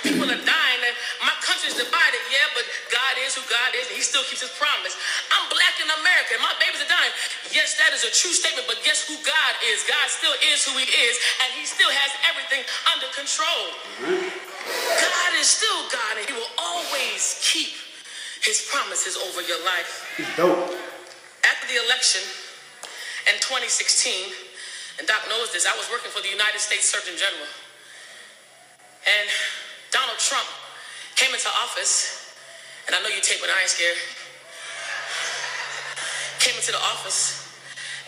People are dying. And my country's divided, yeah, but God is who God is, and He still keeps His promise. I'm black in America, and my babies are dying. Yes, that is a true statement, but guess who God is? God still is who He is, and He still has everything under control. God is still God, and He will always keep His promises over your life. He's dope. After the election in 2016, and Doc knows this, I was working for the United States Surgeon General. And Donald Trump came into office, and I know you tape, but I ain't scared. Came into the office,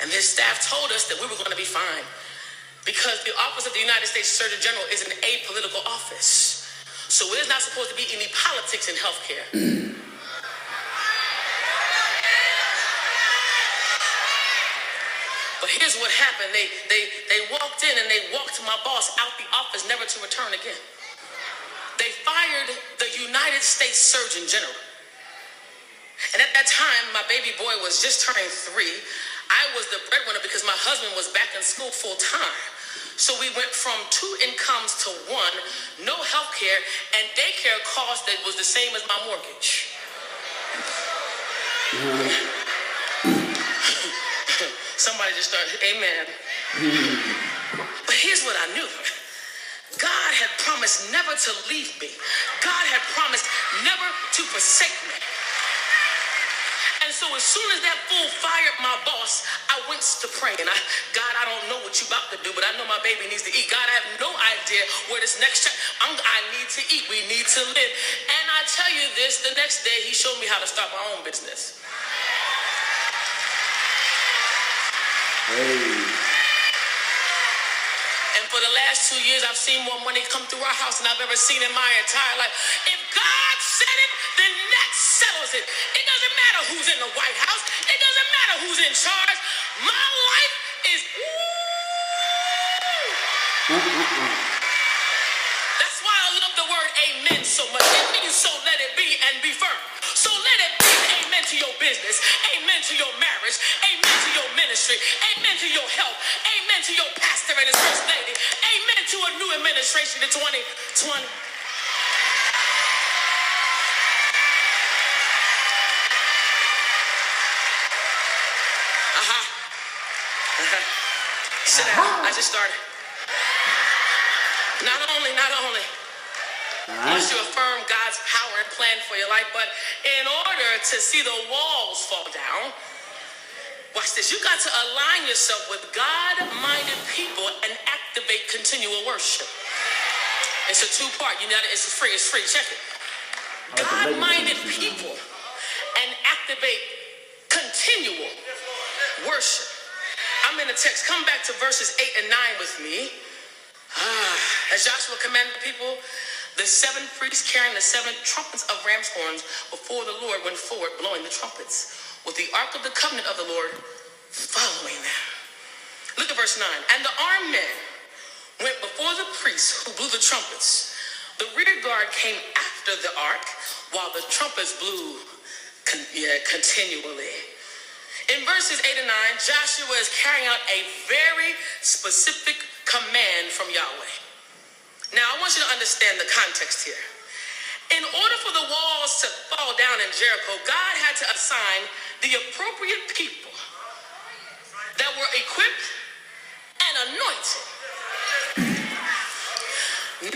and his staff told us that we were going to be fine because the office of the United States Surgeon General is an apolitical office. So there's not supposed to be any politics in healthcare. But here's what happened. They walked in and they walked my boss out the office, never to return again. They fired the United States Surgeon General. And at that time, my baby boy was just turning 3. I was the breadwinner because my husband was back in school full time. So we went from 2 incomes to 1, no health care, and daycare cost that was the same as my mortgage. Somebody just started, amen. But here's what I knew. God had promised never to leave me. God had promised never to forsake me. And so as soon as that fool fired my boss, I went to pray. And God, I don't know what you about to do, but I know my baby needs to eat. God, I have no idea where this next check. I need to eat. We need to live. And I tell you this, the next day he showed me how to start my own business. Hey. And for the last 2 years, I've seen more money come through our house than I've ever seen in my entire life. If God said it, then that settles it. It doesn't matter who's in the White House. It doesn't matter who's in charge. My life is That's why I love the word amen so much. It means so let it be and be firm. So let it be amen to your business, amen to your marriage, amen to your ministry, amen to your health, amen to your pastor and his first lady, amen to a new administration in 2020. Sit down. I just started. Not only must you affirm God's power and plan for your life, but in order to see the walls fall down, watch this, you got to align yourself with God-minded people and activate continual worship. It's a 2-part. It's free. Check it. God-minded people and activate continual worship. I'm in the text. Come back to verses 8 and 9 with me. As Joshua commanded the people, the 7 priests carrying the 7 trumpets of ram's horns before the Lord went forward, blowing the trumpets, with the ark of the covenant of the Lord following them. Look at verse 9. And the armed men went before the priests who blew the trumpets. The rear guard came after the ark while the trumpets blew continually. In verses 8 and 9, Joshua is carrying out a very specific command from Yahweh. Now, I want you to understand the context here. In order for the walls to fall down in Jericho, God had to assign the appropriate people that were equipped and anointed.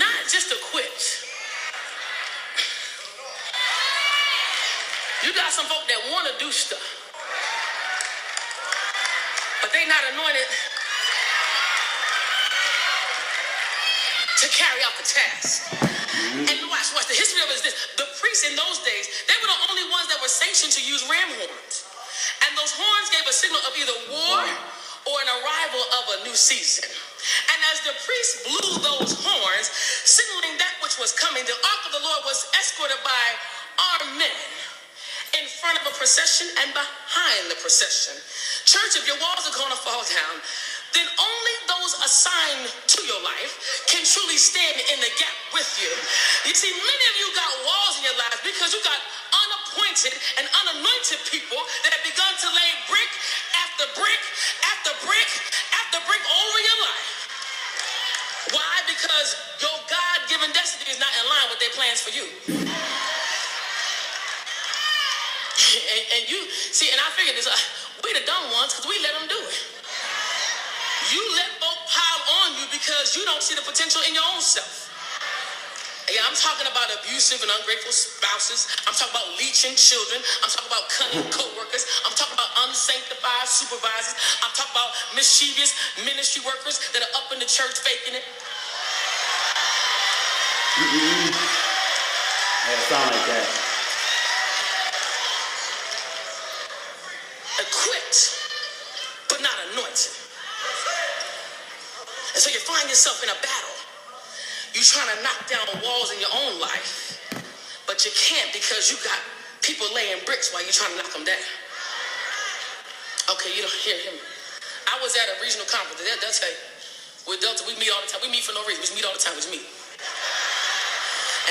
Not just equipped. You got some folk that want to do stuff, but they not anointed to carry out the task. And watch, the history of it is this. The priests in those days, they were the only ones that were sanctioned to use ram horns. And those horns gave a signal of either war or an arrival of a new season. And as the priests blew those horns, signaling that which was coming, the ark of the Lord was escorted by armed men in front of a procession and behind the procession. Church, if your walls are going to fall down, then only those assigned to your life can truly stand in the gap with you. You see, many of you got walls in your lives because you got unappointed and unanointed people that have begun to lay brick after brick after brick after brick over your life. Why? Because your God-given destiny is not in line with their plans for you. And you, see, and I figured this, we the dumb ones because we let them do it. You let folk pile on you because you don't see the potential in your own self. Yeah, I'm talking about abusive and ungrateful spouses. I'm talking about leeching children. I'm talking about cunning co-workers. I'm talking about unsanctified supervisors. I'm talking about mischievous ministry workers that are up in the church faking it. Yeah, it sound like that. Equipped, but not anointed. And so you find yourself in a battle. You're trying to knock down walls in your own life, but you can't because you got people laying bricks while you're trying to knock them down. Okay, you don't hear him. I was at a regional conference. They'll tell you, with Delta, we meet all the time. We meet for no reason. We just meet all the time. We just meet.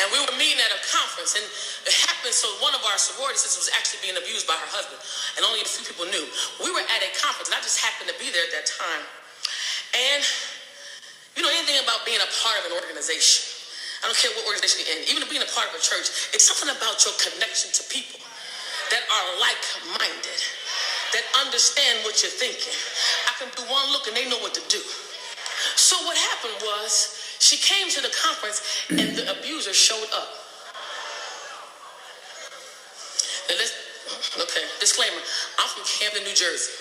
And we were meeting at a conference, and it happened so one of our sorority sisters was actually being abused by her husband, and only a few people knew. We were at a conference, and I just happened to be there at that time. And you know anything about being a part of an organization? I don't care what organization you're in, even being a part of a church, it's something about your connection to people that are like-minded, that understand what you're thinking. I can do one look and they know what to do. So what happened was, she came to the conference and the abuser showed up. And okay, disclaimer, I'm from Camden, New Jersey.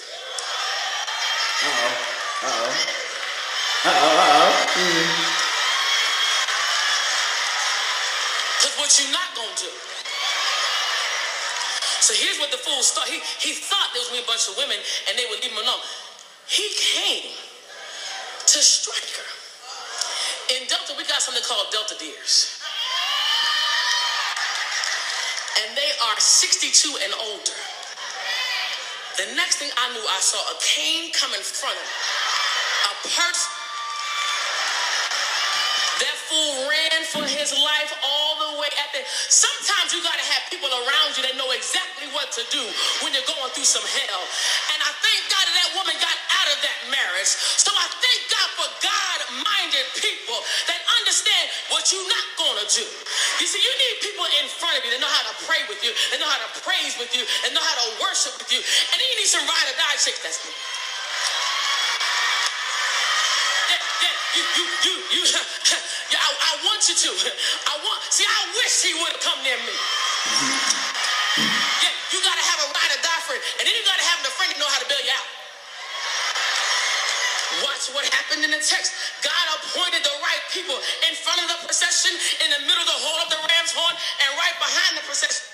Because what you're not going to do. So here's what the fool thought. He thought there was going to be a bunch of women and they would leave him alone. He came to strike her. In Delta, we got something called Delta Deers. And they are 62 and older. The next thing I knew, I saw a cane come in front of me. A purse. That fool ran for his life all the way at the... Sometimes you got to have people around you that know exactly what to do when you're going through some hell. And I thank God that woman got out of that marriage. So I thank God for God-minded people that understand what you're not going to do. You see, you need people in front of you that know how to pray with you, that know how to praise with you, and know how to worship with you. And then you need some ride or die chicks. That's me. I want you to. I wish he would have come near me. Yeah, you got to have a ride or die friend. And then you got to have a friend that know how to bail you out. Watch what happened in the text. God appointed the right people in front of the procession, in the middle of the hall of the ram's horn, and right behind the procession.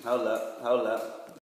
Hold up.